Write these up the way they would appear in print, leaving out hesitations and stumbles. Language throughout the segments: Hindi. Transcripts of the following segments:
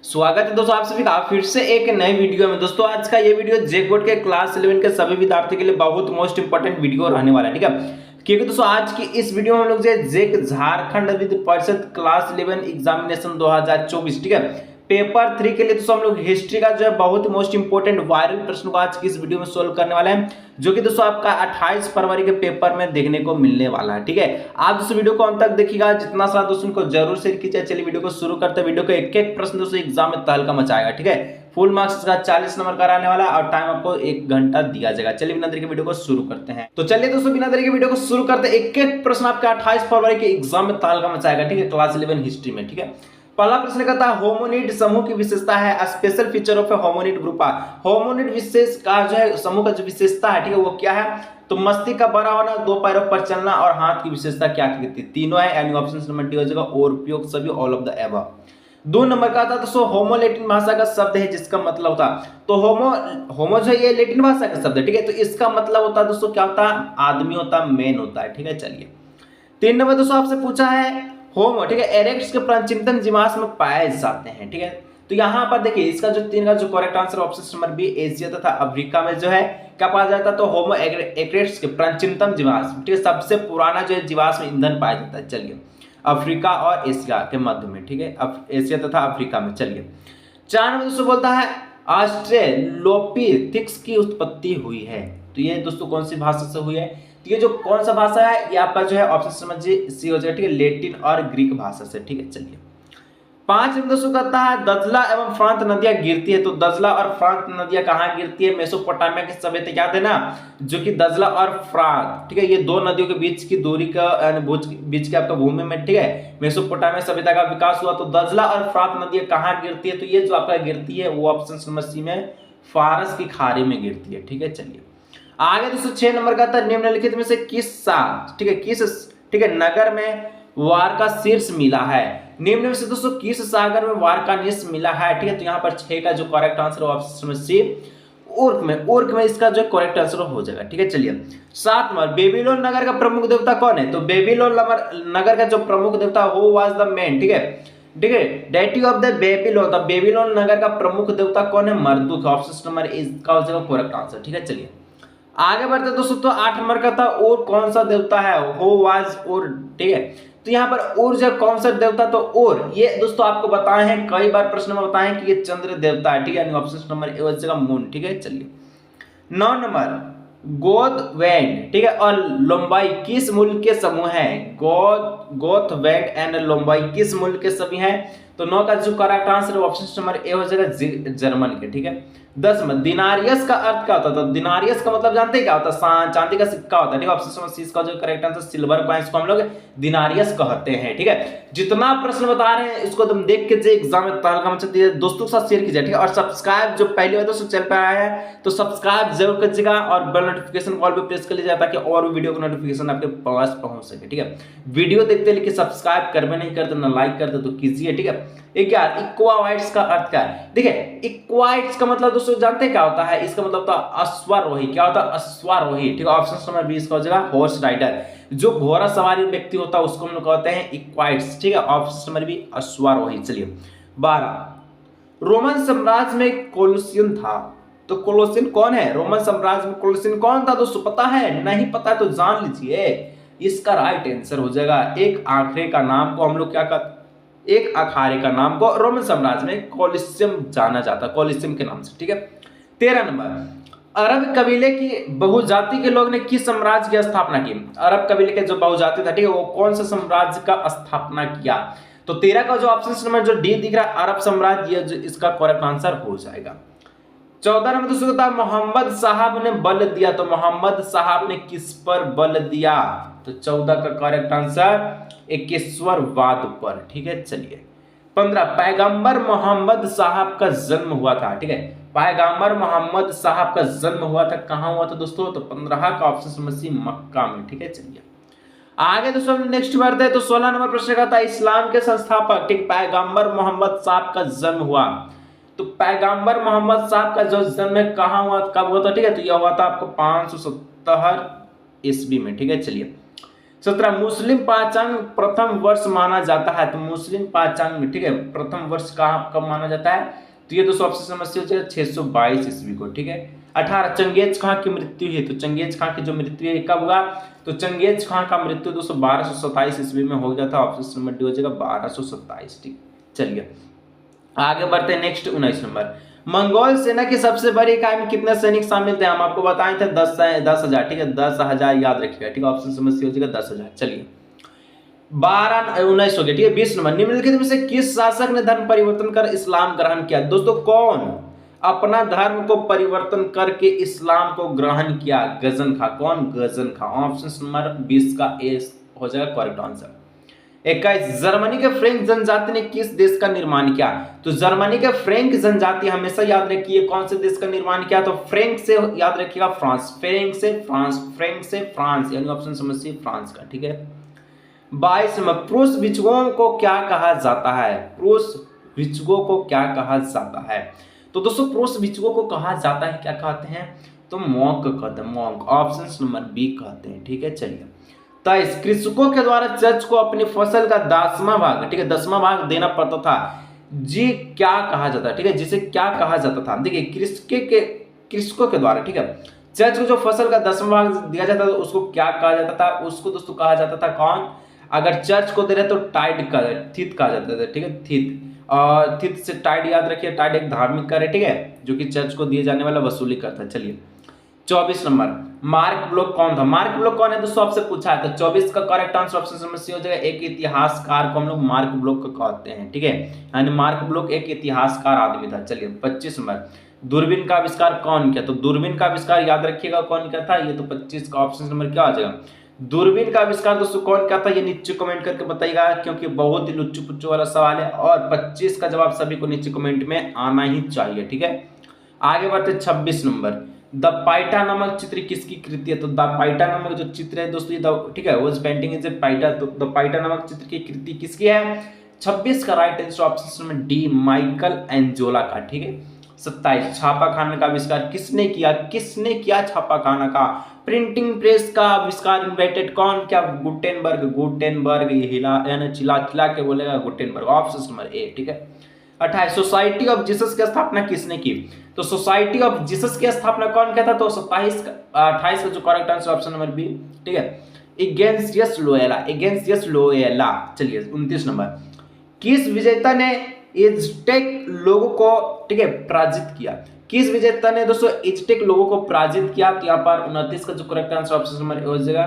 स्वागत है दोस्तों आप सभी का फिर से एक नए वीडियो में। दोस्तों आज का ये वीडियो जेक बोर्ड के क्लास 11 के सभी विद्यार्थियों के लिए बहुत मोस्ट इंपोर्टेंट वीडियो रहने वाला है, ठीक है। क्योंकि दोस्तों आज की इस वीडियो में हम लोग जो जेक झारखंड विद्या परिषद क्लास 11 एग्जामिनेशन 2024, ठीक है, पेपर 3 के लिए दोस्तों हम लोग हिस्ट्री का जो है बहुत मोस्ट इंपोर्टेंट वायरल प्रश्न को आज की इस वीडियो में सोल्व करने वाले हैं, जो कि दोस्तों आपका 28 फरवरी के पेपर में देखने को मिलने वाला है, ठीक है। आप दोस्तों वीडियो को अंत तक देखिएगा, जितना सारा दोस्तों को जरूर शेयर कीजिए। चलिए वीडियो को शुरू करते हैं। वीडियो का एक एक प्रश्न दोस्तों एग्जाम में तहलका मचाएगा, ठीक है। फुल मार्क्स का 40 नंबर का रहने वाला और टाइम आपको 1 घंटा दिया जाएगा। चलिए बिना देरी के वीडियो को शुरू करते हैं। तो चलिए दोस्तों बिना देरी के वीडियो को शुरू करते हैं। एक एक प्रश्न आपका 28 फरवरी के एग्जाम में तहलका मचाएगा, ठीक है, क्लास 11 हिस्ट्री में, ठीक है। पहला प्रश्न कहता है होमोनिड समूह की विशेषता है, special feature of a hominid group. Hominid विशेष का जो है समूह का जो विशेषता है, ठीक है, वो क्या है? तो मस्तिष्क का बड़ा होना, 2 पैरों पर चलना और हाथ की विशेषता क्या कहती है? तीनों है, यानी ऑप्शन नंबर डी हो जाएगा और उपयोग सभी, all of the above. 2 number का था तो होमो लैटिन भाषा का शब्द है जिसका मतलब होता तो होमो जो ये लैटिन भाषा का शब्द है, ठीक है। तो इसका मतलब होता है दोस्तों क्या होता है? आदमी होता है, मैन होता है, ठीक है। चलिए 3 नंबर दोस्तों आपसे पूछा है होमो, ठीक है, एरेक्ट्स के प्राचीनतम जीवाश्म में पाए जाते हैं, ठीक है। तो यहाँ पर देखिए इसका जो 3 का जो correct answer option number B Asia तथा अफ्रीका में जो है क्या पाया जाता है? तो होमो एरेक्ट्स के प्राचीनतम जीवाश्म, ठीक है, सबसे पुराना जो है जीवाश्म ईंधन पाया जाता है। चलिए अफ्रीका और एशिया के मध्य में, ठीक है, एशिया तथा अफ्रीका में। चलिए 4 नंबर दोस्तों बोलता है ऑस्ट्रेलोपिथेक्स की उत्पत्ति हुई है। तो ये दोस्तों कौन सी भाषा से हुई है? तो ये जो कौन सा भाषा है ये आपका जो है ऑप्शन समझिए सी हो जाएगा, ठीक है, लेटिन और ग्रीक भाषा से, ठीक है। चलिए 5 नंबर दोस्तों कहता है दजला एवं फ्रांत नदियां गिरती है। तो दजला और फ्रांत नदियां कहाँ गिरती है? मेसोपोटामिया की सभ्यता याद है ना, जो कि दजला और फ्रांत, ठीक है, ये 2 नदियों के बीच की दूरी का बीच के आपका भूमि में, ठीक है, मेसोपोटामिया सभ्यता का विकास हुआ। तो दजला और फ्रांत नदियां कहाँ गिरती है? तो ये जो आपका गिरती है वो ऑप्शन नंबर सी में फारस की खाड़ी में गिरती है, ठीक है। चलिए आगे दोस्तों 6 नंबर का था निम्नलिखित में से किस ठीक है किस, ठीक है, नगर में वार का शीर्ष मिला है? निम्न में से दोस्तों किस सागर में वार का शीर्ष मिला है, ठीक है। तो यहाँ पर 6 का जो correct answer option number C Uruk में इसका जो करेक्ट आंसर हो जाएगा, ठीक है। चलिए 7 नंबर बेबीलोन नगर का प्रमुख देवता कौन है? तो बेबीलोन नगर का जो प्रमुख देवता वो वाज द मैन, ठीक है, ठीक है, deity of the Babylon. The Babylon नगर का प्रमुख देवता कौन है? मर्दुक। ऑप्शन नंबर इसका हो जाएगा करेक्ट आंसर, ठीक है। चलिए आगे बढ़ते दोस्तों तो 8 नंबर का था और कौन सा देवता है? हो वाज और, ठीक है। तो यहाँ पर और जो कौन सा देवता? तो और ये दोस्तों आपको बताए हैं कई बार प्रश्न में बताए हैं कि ये चंद्र देवता है, ठीक है, ऑप्शन नंबर ए हो जाएगा मून, ठीक है। चलिए 9 नंबर गोथवेंड, ठीक है, और लोम्बाई किस मुल्क के समूह है? गोथवेंड एंड लोम्बाई किस मुल्क के सभी हैं? तो 9 का जो correct answer option number A हो जाएगा जर्मन के, ठीक है। 10 में दिनारियस का अर्थ क्या होता है? तो दिनारियस का मतलब जानते हैं क्या होता है? चांदी का सिक्का होता है, ठीक है। ऑप्शन नंबर सी इसका जो करेक्ट आंसर सिल्वर कॉइंस को हम लोग दिनारियस कहते हैं, ठीक है। जितना प्रश्न बता रहे हैं इसको तुम देख के एग्जाम में तहलका मचा दीजिए, दोस्तों के साथ शेयर कीजिए, ठीक है। और सब्सक्राइब जो पहली बार दोस्तों चैनल पर आया है तो सब्सक्राइब जरूर कीजिएगा और बेल नोटिफिकेशन कॉल पे प्रेस कर लीजिए ताकि और भी वीडियो का नोटिफिकेशन आपके पास पहुंच सके, ठीक है। वीडियो देखते लेकिन सब्सक्राइब करवे नहीं करते ना लाइक करते तो कीजिए, ठीक है। इक्वाइट्स का अर्थ क्या है? देखिए इक्वाइट्स का मतलब दोस्तों जानते हैं क्या होता है? इसका मतलब होता है अश्वारोही। क्या होता है? अश्वारोही, ठीक है। ऑप्शन नंबर बी इसका हो जाएगा हॉर्स राइडर। जो घोड़ा सवारी व्यक्ति होता है उसको हम लोग कहते हैं इक्वाइट्स, ठीक है। ऑप्शन नंबर बी अश्वारोही। चलिए 12 रोमन साम्राज्य में कोलोसियम था। तो कोलोसियम कौन है? रोमन साम्राज्य में कोलोसियम कौन था दोस्तों? पता है? नहीं पता है तो जान लीजिए। इसका राइट आंसर हो जाएगा एक आखिरी का नाम को हम लोग क्या कहते, एक अखाड़े का नाम को रोमन साम्राज्य में कोलिसियम जाना जाता है, कोलिसियम के नाम से, ठीक है। 13 नंबर अरब कबीले की बहुजाति के लोग ने किस साम्राज्य की स्थापना की? अरब कबीले के जो बहुजाति था, ठीक है, वो कौन सा साम्राज्य का स्थापना किया? तो 13 का जो ऑप्शन नंबर जो डी दिख रहा है अरब साम्राज्य, ये इसका करेक्ट आंसर हो जाएगा। 14 नंबर दोस्तों था मोहम्मद साहब ने बल दिया। तो मोहम्मद साहब ने किस पर बल दिया? तो 14 का करेक्ट आंसर एकेश्वरवाद पर, ठीक है। चलिए 15 पैगंबर मोहम्मद साहब का जन्म हुआ था, ठीक है। पैगंबर मोहम्मद साहब का जन्म हुआ था कहां हुआ था दोस्तों? तो 15 का ऑप्शन नंबर सी मक्का में, ठीक है। चलिए आगे दोस्तों नेक्स्ट बढ़ते हैं तो 16 नंबर प्रश्न का था इस्लाम के संस्थापक, ठीक, पैगंबर मोहम्मद साहब का जन्म हुआ। तो पैगंबर मोहम्मद साहब का जो जन्म कहां हुआ, कब हुआ था, ठीक है। तो यह हुआ था आपको 570 ईस्वी में, ठीक है। चलिए 17 मुस्लिम पांचांग प्रथम वर्ष माना जाता है, तो मुस्लिम पांचांग ठीक है प्रथम वर्ष कब माना जाता है, तो ये दोस्तों ऑप्शन समझ हो जाएगा 622 ईस्वी को। ठीक है। 18 चंगेज खां की मृत्यु है, तो चंगेज खां की जो मृत्यु है कब हुआ, तो चंगेज खां का मृत्यु दोस्तों 1227 ईस्वी में हो गया था। ऑप्शन नंबर डी हो जाएगा 1227। ठीक, चलिए आगे बढ़ते हैं नेक्स्ट 19 नंबर। मंगोल सेना की सबसे बड़ी इकाई में कितने सैनिक शामिल थे, हम आपको बताए थे 10,000। ठीक है 10,000 याद रखिएगा। ठीक है ऑप्शन समझ हो जाएगा 10,000। चलिए 19 हो गया। ठीक है 20 नंबर। निम्नलिखित में से किस शासक ने धर्म परिवर्तन कर इस्लाम ग्रहण किया, दोस्तों कौन अपना धर्म को परिवर्तन करके इस्लाम को ग्रहण किया, गजन खां। कौन, गजन खां। ऑप्शन नंबर 20 का ए हो जाएगा करेक्ट आंसर। 21 जर्मनी के फ्रेंक जनजाति ने किस देश का निर्माण किया, तो जर्मनी के फ्रेंक जनजाति हमेशा याद रखिए कौन से देश का निर्माण किया, तो फ्रेंक से याद रखिएगा फ्रांस, फ्रेंक से फ्रांस, फ्रेंक से फ्रांस, यानी ऑप्शन समझिए फ्रांस का। ठीक है 22 में पुरुष भिक्षुओं को क्या कहा जाता है, पुरुष भिक्षुओं को क्या कहा जाता है, तो दोस्तों पुरुष भिक्षुओं को कहा जाता है क्या कहते हैं, तो मॉन्क कहते हैं, मॉन्क। ऑप्शन नंबर बी कहते हैं। ठीक है चलिए 23 कृषकों के द्वारा चर्च को अपनी फसल का 10वां भाग, ठीक है 10वां भाग देना पड़ता था, जी क्या कहा जाता है, ठीक है जिसे क्या कहा जाता था। देखिए कृषकों के द्वारा, ठीक है चर्च को जो फसल का 10वां भाग दिया जाता था उसको क्या कहा जाता था, उसको दोस्तों कहा जाता था कौन, अगर चर्च को दे रहे तो टाइड का थीत कहा जाता था। ठीक है थीत, और थीत से टाइड याद रखिए, टाइड एक धार्मिक कर है, ठीक है जो कि चर्च को दिए जाने वाला वसूली करता है। चलिए 24 नंबर। मार्क ब्लॉक कौन था, मार्क ब्लॉक कौन है दोस्तों आपसे पूछा है, तो 24 का करेक्ट आंसर ऑप्शन समझ हो जाएगा एक इतिहासकार को हम लोग मार्क ब्लॉक को कहते हैं। ठीक है यानी मार्क ब्लॉक एक इतिहासकार आदमी था। चलिए 25 नंबर। दूरबीन का आविष्कार कौन किया, तो दूरबीन का आविष्कार याद रखिएगा कौन किया था, ये तो 25 का ऑप्शन नंबर क्या आ जाएगा, दूरबीन का आविष्कार दोस्तों कौन किया था, ये नीचे कमेंट करके बताइएगा क्योंकि बहुत ही लुच्चू पुच्चू वाला सवाल है और 25 का जवाब सभी को नीचे कमेंट में आना ही चाहिए। ठीक है आगे बढ़ते 26 नंबर। द पाइटा नामक चित्र किसकी कृति है, तो द पाइटा नामक जो चित्र है दोस्तों, ठीक है वो पेंटिंग इज ए पाइटा, तो द पाइटा नामक चित्र की कृति किसकी है, 26 का राइट आंसर ऑप्शन में डी माइकल एंजोला का। ठीक है 27 छापा खाने का आविष्कार किसने किया, किसने किया छापा खाना का, प्रिंटिंग प्रेस का आविष्कार इन्वेंटेड कौन क्या, गुटेनबर्ग, गुटेनबर्ग हिला यानी चिल्ला चिल्ला के बोलेगा गुटेनबर्ग। Option number A. ठीक है 28 सोसाइटी ऑफ जीसस की स्थापना किसने की, तो सोसाइटी ऑफ जीसस की स्थापना कौन किया था, तो 28 का जो correct answer option number B. ठीक है इग्नेशियस लोयोला, इग्नेशियस लोयोला। चलिए 29 नंबर। किस विजेता ने एज़टेक लोगों को, ठीक है पराजित किया, किस विजेता ने दोस्तों एज़टेक लोगों को पराजित किया, तो यहाँ पर 29 का जो करेक्ट आंसर ऑप्शन नंबर हो जाएगा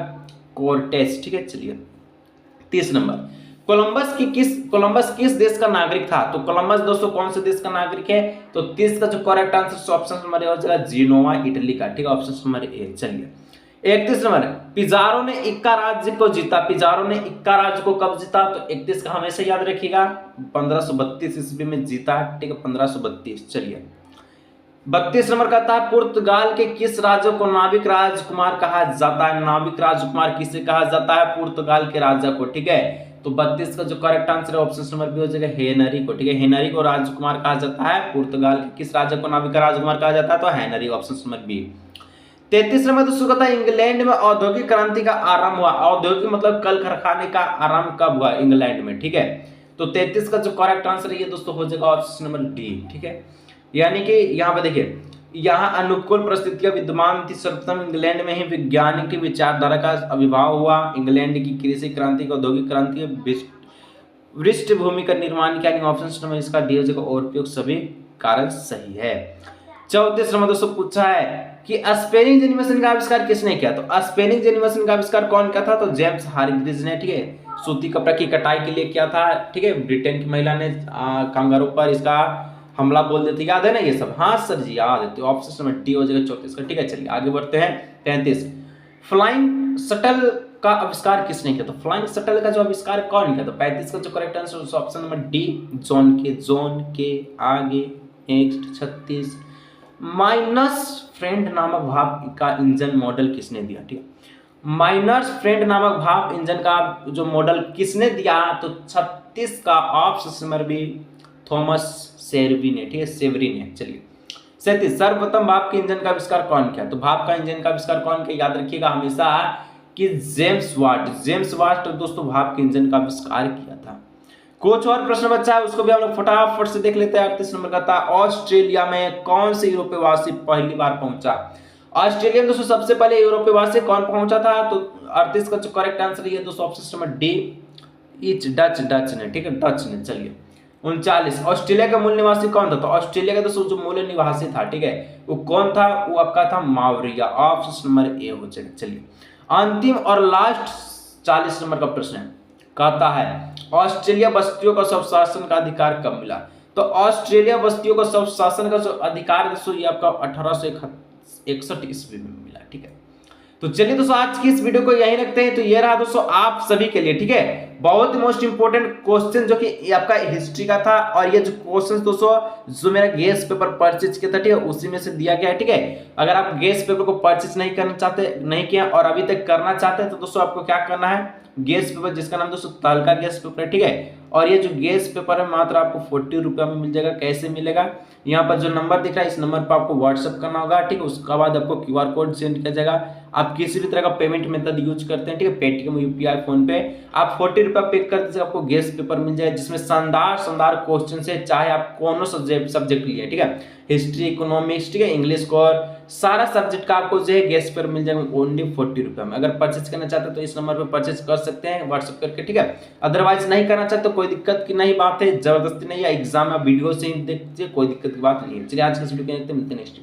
कोर्टेस। ठीक है चलिए 30 नंबर। कोलंबस किस देश का नागरिक था, तो कोलंबस दोस्तों कौन से देश का नागरिक है, तो 30 का जो करेक्ट आंसर ऑप्शन नंबर हो जाएगा जिनोवा इटली का। ठीक है ऑप्शन नंबर ए। चलिए 31 नंबर। पिजारो ने इक्का राज्य को जीता, पिजारो ने इक्का राज्य को कब जीता, तो 31 का हमेशा याद रखिएगा 1532 ईस्वी में जीता। ठीक है 1532। चलिए 32 नंबर कहता है पुर्तगाल के किस राज्य को नाविक राजकुमार कहा जाता है, नाविक राजकुमार किसे कहा जाता है, पुर्तगाल के राजा को। ठीक है तो 32 का जो करेक्ट आंसर है ऑप्शन नंबर बी हो जाएगा हेनरी को। ठीक है हेनरी को राजकुमार कहा जाता है, पुर्तगाल के किस राज्य को नाविक राजकुमार कहा जाता है, तो हेनरी, ऑप्शन नंबर बी। 33 नंबर दोस्तों कहता है इंग्लैंड में औद्योगिक क्रांति का आरंभ हुआ, औद्योगिक मतलब कल कारखाने का आरंभ कब हुआ इंग्लैंड में। ठीक है तो 33 का जो करेक्ट आंसर है ये दोस्तों हो जाएगा ऑप्शन नंबर डी। ठीक है यानी कि यहाँ पे देखिए यहाँ अनुकूल परिस्थितियां विद्यमान थी, सर्वप्रथम इंग्लैंड में ही वैज्ञानिक की विचारधारा का आविर्भाव हुआ, इंग्लैंड की कृषि क्रांति, औद्योगिक क्रांति, वृष्ट भूमि का निर्माण किया। ऑप्शन नंबर इसका डी हो जाएगा और उपयोग सभी कारण सही है। 34 नंबर दोस्तों पूछा है कि स्पेनिश एनिमेशन का आविष्कार किसने किया, तो स्पेनिश एनिमेशन का आविष्कार कौन किया था, तो जेम्स हारग्रीव्स ने। ठीक है सूती कपड़ा की कटाई के लिए किया था। ठीक है ब्रिटेन की महिला ने कांगारू पर इसका हमला बोल देते, याद है ना ये सब, हाँ सर जी याद है, तो ऑप्शन नंबर डी हो जाएगा 34 का। ठीक है चलिए आगे बढ़ते हैं 33। फ्लाइंग शटल का आविष्कार किसने किया, तो फ्लाइंग शटल का जो आविष्कार कौन किया, तो 35 का जो correct answer option number D John के आगे नेक्स्ट 36। माइनस फ्रेंड नामक भाप का इंजन मॉडल किसने दिया, ठीक है माइनस फ्रेंड नामक भाप इंजन का जो मॉडल किसने दिया, तो 36 का ऑप्शन नंबर बी थॉमस सेरवी ने। ठीक है सेवरी ने। चलिए 37 सर्वप्रथम भाप के इंजन का आविष्कार कौन किया, तो भाप का इंजन का आविष्कार कौन किया, याद रखिएगा हमेशा कि जेम्स वाट दोस्तों भाप के इंजन का आविष्कार किया था। कुछ और प्रश्न बचा है, उसको भी हम लोग फटाफट से देख लेते हैं। 38 नंबर का था, ऑस्ट्रेलिया में कौन से यूरोपीय वासी पहली बार पहुंचा? ऑस्ट्रेलिया में दोस्तों सबसे पहले यूरोपीय वासी कौन पहुंचा था? तो 38 का जो करेक्ट आंसर है दोस्तों option number D, etch Dutch ने, ठीक है, डच ने। चलिए 39, ऑस्ट्रेलिया का मूल निवासी कौन था? तो ऑस्ट्रेलिया का दोस्तों जो मूल निवासी था, ठीक है, वो कौन था? वो आपका था मावरिया, ऑप्शन नंबर ए हो जाएगा। चलिए अंतिम और लास्ट 40 नंबर का प्रश्न है, कहता है ऑस्ट्रेलिया बस्तियों का स्वशासन का अधिकार कब मिला? तो ऑस्ट्रेलिया बस्तियों का स्वशासन का जो अधिकार दोस्तों ये आपका 1861 ईस्वी में मिला, ठीक है। तो चलिए दोस्तों आज की इस वीडियो को यहीं रखते हैं। तो ये रहा दोस्तों आप सभी के लिए, ठीक है, बहुत ही मोस्ट इंपोर्टेंट क्वेश्चन जो कि आपका हिस्ट्री का था। और ये जो क्वेश्चन दोस्तों जो मेरा गेस पेपर परचेज किया था, ठीक है, उसी में से दिया गया है, ठीक है। अगर आप गेस पेपर को परचेज नहीं करना चाहते, नहीं किया और अभी तक करना चाहते हैं, तो दोस्तों आपको क्या करना है, गेस पेपर जिसका नाम दोस्तों तहलका गेस पेपर है, ठीक है। और ये जो गेस पेपर है मात्र आपको 40 रुपये में मिल जाएगा। कैसे मिलेगा? यहाँ पर जो नंबर दिख रहा है इस नंबर पर आपको व्हाट्सअप करना होगा, ठीक है। उसके बाद आपको QR कोड सेंड किया जाएगा। आप किसी भी तरह का पेमेंट मेथड यूज करते हैं, ठीक है, पेटीएम, UPI, फोन पे, आप 40 रुपये पे कर दीजिए, आपको गेस पेपर मिल जाए जिसमें शानदार क्वेश्चन से, चाहे आप कौन सब्जेक्ट लिए, ठीक है, हिस्ट्री, इकोनॉमिक्स, ठीक है, इंग्लिश को, और सारा सब्जेक्ट का आपको जो है गेस पेपर मिल जाएगा ओनली 40 रुपये में। अगर परचेज करना चाहते हैं तो इस नंबर पर परचेज कर सकते हैं व्हाट्सएप करके, ठीक है। अदरवाइज नहीं करना चाहते तो कोई दिक्कत की नहीं बात है, जबरदस्ती नहीं है, एग्जाम या वीडियो से ही देखिए, कोई दिक्कत की बात नहीं है। चलिए आज के वीडियो के मिलते हैं नेक्स्ट।